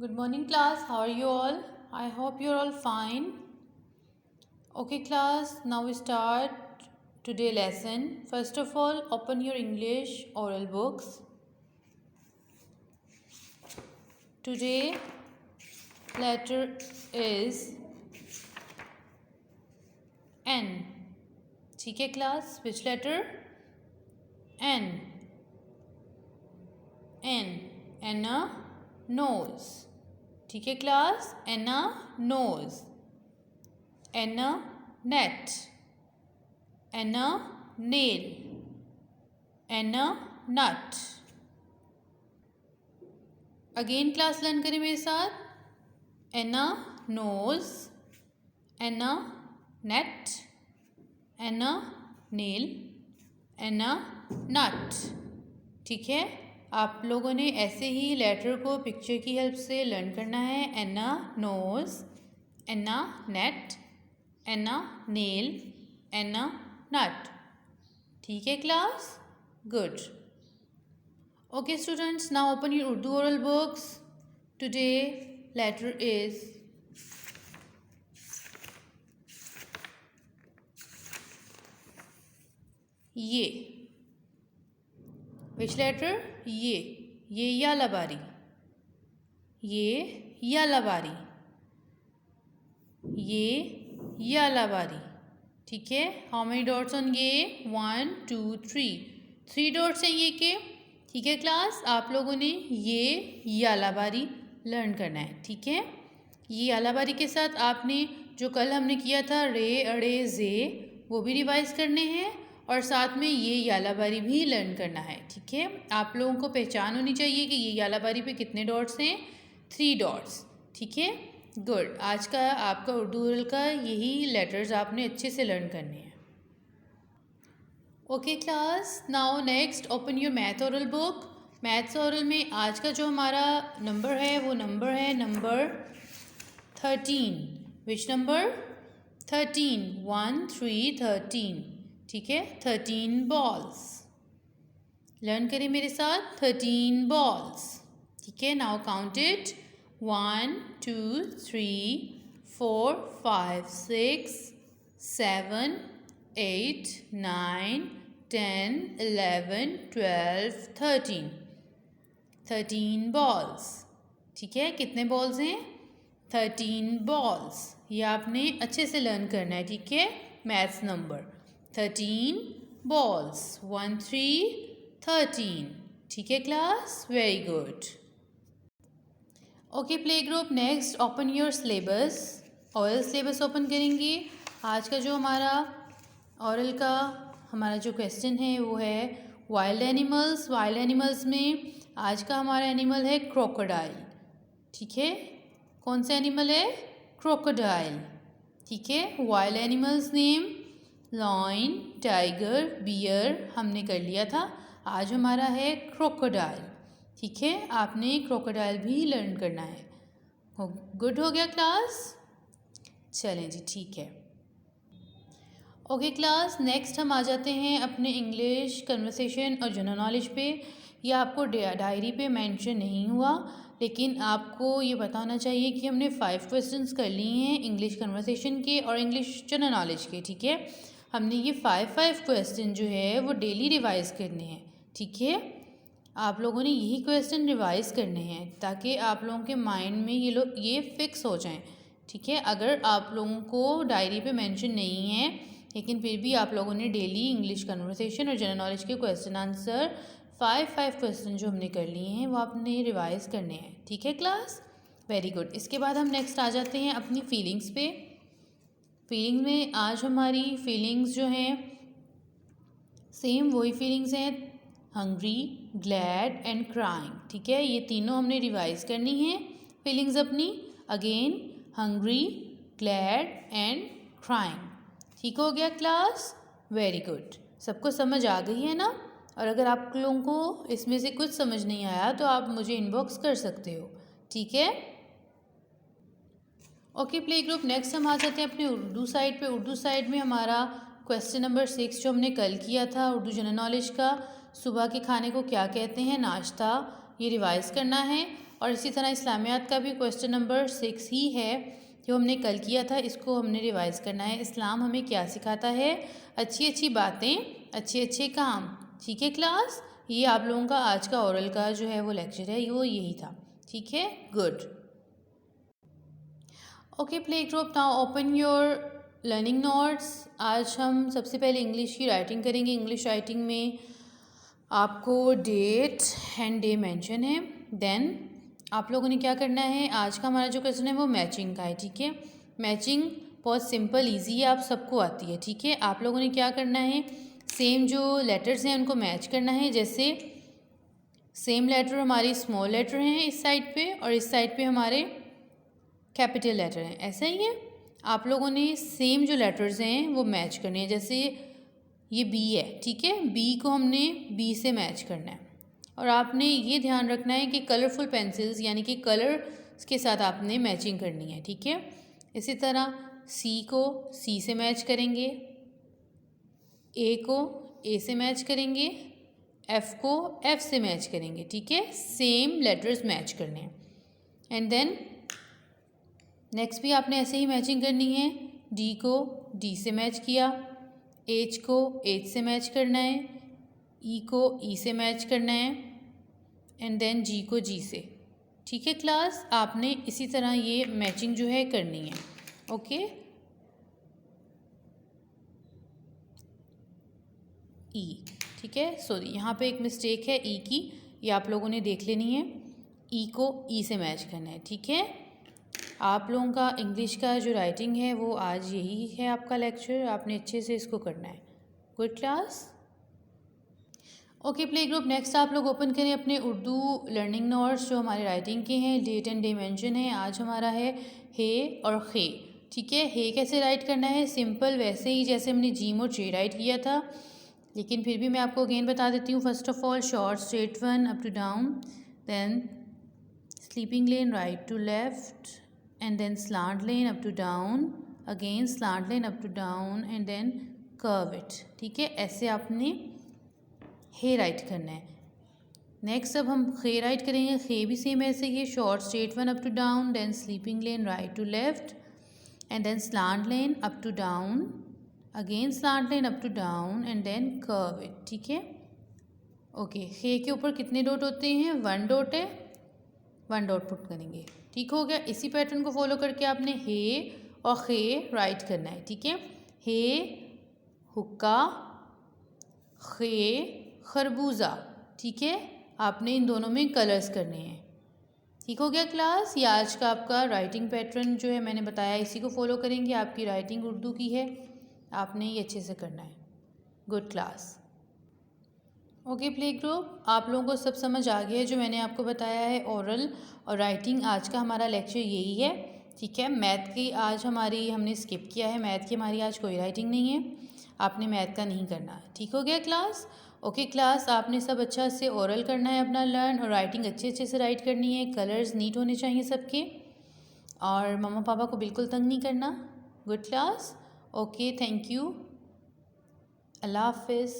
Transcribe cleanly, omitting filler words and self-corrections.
Good morning class, how are you all? I hope you're all fine. Okay class, now we start today lesson. First of all, open your English oral books. Today letter is N. ठीक है class, which letter? N. N. Anna nose. ठीक है class, Anna nose. Anna net. Anna nail. Anna nut. Again class learn करें मेरे साथ. Anna nose. Anna net. Anna nail. Anna nut. ठीक है, आप लोगों ने ऐसे ही लेटर को पिक्चर की हेल्प से लर्न करना है. Anna nose. Anna net. Anna nail. Anna nut. ठीक है class, good. Okay students, now open your Urdu oral books. Today letter is ये. Which letter? ये या लबारी. ये या लबारी. ये या लबारी. ठीक है, हाउ मेनी डॉट्स ऑन ये? 1 2 3. 3 डॉट्स हैं ये के. ठीक है क्लास, आप लोगों ने ये यालाबारी लर्न करना है. ठीक है, ये यालाबारी के साथ आपने जो कल हमने किया था रे अड़े जे वो भी रिवाइज करने हैं और साथ में ये यालाबारी भी लर्न करना है. ठीक है, आप लोगों को पहचान होनी चाहिए कि ये यालाबारी पे कितने डॉट्स हैं. 3 डॉट्स. ठीक है, गुड. आज का आपका उर्दू ओरल का यही लेटर्स आपने अच्छे से लर्न करने हैं. Okay class, now next open your math oral book. Maths oral में आज का जो हमारा नंबर है वो नंबर है नंबर 13. Which number? 13. 1 3 13. ठीक है, 13 बॉल्स. लर्न करें मेरे साथ. 13 बॉल्स. ठीक है, नाउ काउंट इट. 1 2 3 4 5 6 7 8 9 10 11 12 13. 13 बॉल्स. ठीक है, कितने बॉल्स हैं? 13 बॉल्स. ये आपने अच्छे से लर्न करना है. ठीक है, मैथ्स नंबर 13 बॉल्स. 1 3 13. ठीक है class, very good. Okay play group, next open your syllabus. Oral syllabus open करेंगे. आज का जो हमारा ऑरल का हमारा जो क्वेश्चन है वो है वाइल्ड एनिमल्स. वाइल्ड एनिमल्स में आज का हमारा एनिमल है क्रोकोडाइल. ठीक है, कौन सा एनिमल है? क्रोकोडाइल. ठीक है, wild animals name lion, tiger, bear हमने कर लिया था. आज हमारा है क्रोकोडाइल. ठीक है, आपने क्रोकोडाइल भी लर्न करना है. गुड हो गया क्लास. चलें जी, ठीक है. ओके क्लास, नेक्स्ट हम आ जाते हैं अपने इंग्लिश कन्वर्सेशन और जनरल नॉलेज पे. यह आपको डायरी पे मेंशन नहीं हुआ, लेकिन आपको ये बताना चाहिए कि हमने 5 क्वेश्चंस कर लिए हैं इंग्लिश कन्वर्सेशन के और इंग्लिश जनरल नॉलेज के. ठीक है, हमने ये 5 क्वेश्चन जो है वो डेली रिवाइज करने हैं. ठीक है, आप लोगों ने यही क्वेश्चन रिवाइज करने हैं ताकि आप लोगों के माइंड में ये फिक्स हो जाएं. ठीक है, अगर आप लोगों को डायरी पे मेंशन नहीं है लेकिन फिर भी आप लोगों ने डेली इंग्लिश कन्वर्सेशन और जनरल नॉलेज के क्वेश्चन आंसर 5 क्वेश्चन जो हमने कर लिए हैं वो आपने रिवाइज करने हैं. ठीक है क्लास, वेरी गुड. इसके बाद हम नेक्स्ट आ जाते हैं अपनी फीलिंग्स पे. फीलिंग में आज हमारी फीलिंग्स जो हैं सेम वही फीलिंग्स हैं, हंग्री, ग्लैड एंड क्राइंग. ठीक है, ये तीनों हमने रिवाइज करनी है फीलिंग्स अपनी. Again hungry, glad and crying. ठीक हो गया क्लास, वेरी गुड. सबको समझ आ गई है ना? और अगर आप लोगों को इसमें से कुछ समझ नहीं आया तो आप मुझे इनबॉक्स कर सकते हो. ठीक है, ओके प्ले ग्रुप, नेक्स्ट हम आ जाते हैं अपने उर्दू साइड पे. उर्दू साइड में हमारा क्वेश्चन नंबर 6 जो हमने कल किया था उर्दू जनरल नॉलेज का, सुबह के खाने को क्या कहते हैं, नाश्ता, ये रिवाइज करना है. और इसी तरह इस्लामियात का भी क्वेश्चन नंबर 6 ही है जो हमने कल किया था, इसको हमने रिवाइज़ करना है। इस्लाम हमें क्या सिखाता है? अच्छी अच्छी बातें, अच्छे अच्छे काम। ठीक है क्लास, ये आप लोगों का आज का ओरल का जो है वो लेक्चर है, वो यही था। ठीक है, good. Okay play group, now open your learning notes. आज हम सबसे पहले इंग्लिश की राइटिंग करेंगे। इंग्लिश राइटिंग में आपको डेट एंड डे मेंशन है। देन आप लोगों ने क्या करना है, आज का हमारा जो क्वेश्चन है वो मैचिंग का है। ठीक है, मैचिंग बहुत सिंपल इजी है, आप सबको आती है। ठीक है, आप लोगों ने क्या करना है, सेम जो लेटर्स हैं उनको मैच करना है। जैसे सेम लेटर हमारी स्मॉल लेटर हैं इस साइड पे और इस साइड पे हमारे कैपिटल लेटर हैं, ऐसा ही है। आप लोगों ने सेम जो लेटर्स हैं वो मैच करने हैं। जैसे ये बी है, ठीक है, बी को हमने बी से मैच करना है। और आपने ये ध्यान रखना है कि कलरफुल पेंसिल्स यानी कि कलर्स के साथ आपने मैचिंग करनी है। ठीक है, इसी तरह सी को सी से मैच करेंगे, ए को ए से मैच करेंगे, एफ़ को एफ़ से मैच करेंगे। ठीक है, सेम लेटर्स मैच करने हैं। एंड देन नेक्स्ट भी आपने ऐसे ही मैचिंग करनी है। डी को डी से मैच किया, एच को एच से मैच करना है, ई को ई से मैच करना है, एंड देन जी को जी से। ठीक है क्लास, आपने इसी तरह ये मैचिंग जो है करनी है। ओके, ई, ठीक है, सॉरी यहाँ पे एक मिस्टेक है ई की, ये आप लोगों ने देख लेनी है। ई को ई से मैच करना है। ठीक है, आप लोगों का इंग्लिश का जो राइटिंग है वो आज यही है आपका लेक्चर, आपने अच्छे से इसको करना है। Good class. Okay play group, next आप लोग ओपन करें अपने उर्दू लर्निंग नोट्स जो हमारे राइटिंग के हैं। डेट एंड डे मेंशन है। आज हमारा है हे और खे। ठीक है, हे कैसे राइट करना है, सिंपल वैसे ही जैसे हमने जीम और जे राइट किया था, लेकिन फिर भी मैं आपको अगेन बता देती हूँ। First of all short straight one up to down, then sleeping line right to left, and then slant line up to down, again slant line up to down, and then curve it. ठीक है, ऐसे आपने हे right करना है। Next अब हम खे right करेंगे। खे भी सेम ऐसे ही, short straight one up to down, then sleeping line right to left, and then slant line up to down, again slant line up to down, and then curve it. ठीक है, okay. खे के ऊपर कितने dot होते हैं, 1 dot है, 1 dot put करेंगे। ठीक हो गया, इसी पैटर्न को फॉलो करके आपने हे और खे राइट करना है। ठीक है, हे हुक्का, खे खरबूजा। ठीक है, आपने इन दोनों में कलर्स करने हैं। ठीक हो गया क्लास, ये आज का आपका राइटिंग पैटर्न जो है मैंने बताया, इसी को फॉलो करेंगे। आपकी राइटिंग उर्दू की है, आपने ये अच्छे से करना है। Good class. Okay play group, आप लोगों को सब समझ आ गया है जो मैंने आपको बताया है। ओरल और राइटिंग आज का हमारा लेक्चर यही है। ठीक है, मैथ की आज हमारी हमने स्किप किया है, मैथ की हमारी आज कोई राइटिंग नहीं है, आपने मैथ का नहीं करना। ठीक हो गया क्लास। ओके क्लास, आपने सब अच्छा से ओरल करना है अपना लर्न, और राइटिंग अच्छे से राइट करनी है। कलर्स नीट होने चाहिए सबके, और मम्मा पापा को बिल्कुल तंग नहीं करना। Good class, okay, thank you, अल्लाह हाफिज़।